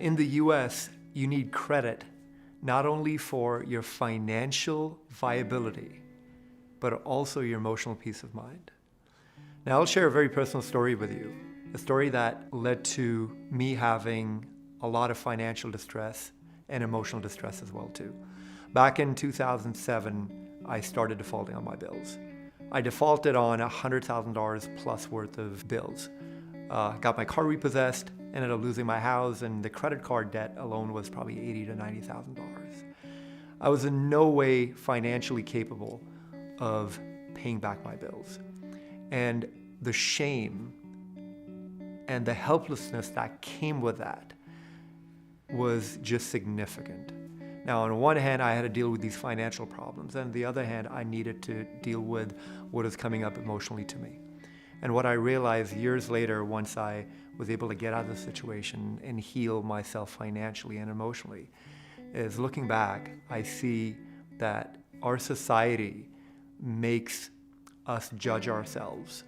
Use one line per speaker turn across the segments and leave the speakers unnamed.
In the US, you need credit not only for your financial viability, but also your emotional peace of mind. Now, I'll share a very personal story with you, a story that led to me having a lot of financial distress and emotional distress as well too. Back in 2007, I started defaulting on my bills. I defaulted on $100,000 plus worth of bills. Got my car repossessed, ended up losing my house, and the credit card debt alone was probably $80,000 to $90,000. I was in no way financially capable of paying back my bills. And the shame and the helplessness that came with that was just significant. Now, on one hand, I had to deal with these financial problems, and on the other hand, I needed to deal with what was coming up emotionally to me. And what I realized years later, once I was able to get out of the situation and heal myself financially and emotionally, is looking back, I see that our society makes us judge ourselves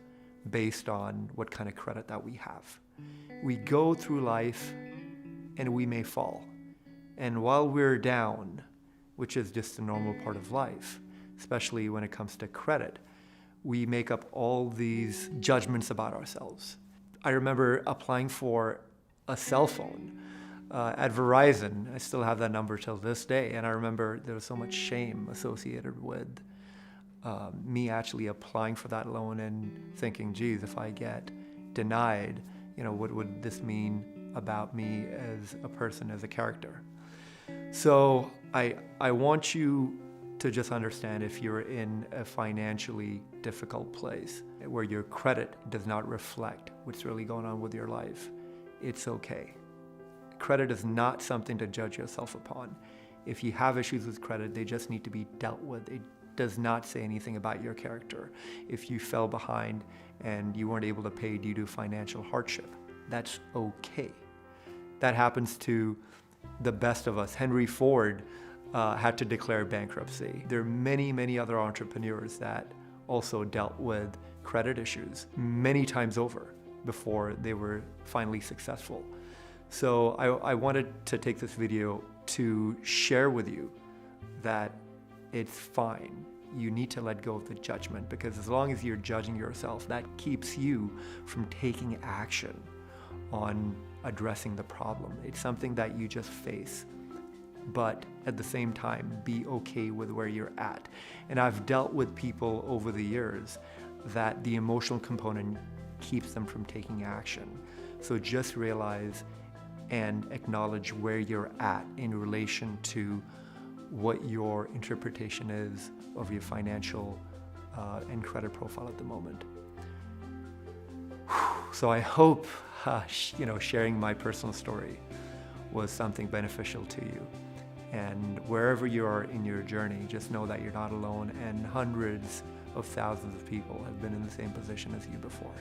based on what kind of credit that we have. We go through life and we may fall. And while we're down, which is just a normal part of life, especially when it comes to credit, we make up all these judgments about ourselves. I remember applying for a cell phone at Verizon. I still have that number till this day. And I remember there was so much shame associated with me actually applying for that loan and thinking, geez, if I get denied, what would this mean about me as a person, as a character? So I want you to just understand, if you're in a financially difficult place where your credit does not reflect what's really going on with your life, it's okay. Credit is not something to judge yourself upon. If you have issues with credit, they just need to be dealt with. It does not say anything about your character. If you fell behind and you weren't able to pay due to financial hardship, that's okay. That happens to the best of us. Henry Ford had to declare bankruptcy. There are many, many other entrepreneurs that also dealt with credit issues many times over before they were finally successful. So I wanted to take this video to share with you that it's fine. You need to let go of the judgment, because as long as you're judging yourself, that keeps you from taking action on addressing the problem. It's something that you just face, but at the same time, be okay with where you're at. And I've dealt with people over the years that the emotional component keeps them from taking action. So just realize and acknowledge where you're at in relation to what your interpretation is of your financial and credit profile at the moment. So I hope sharing my personal story was something beneficial to you. And wherever you are in your journey, just know that you're not alone, and hundreds of thousands of people have been in the same position as you before.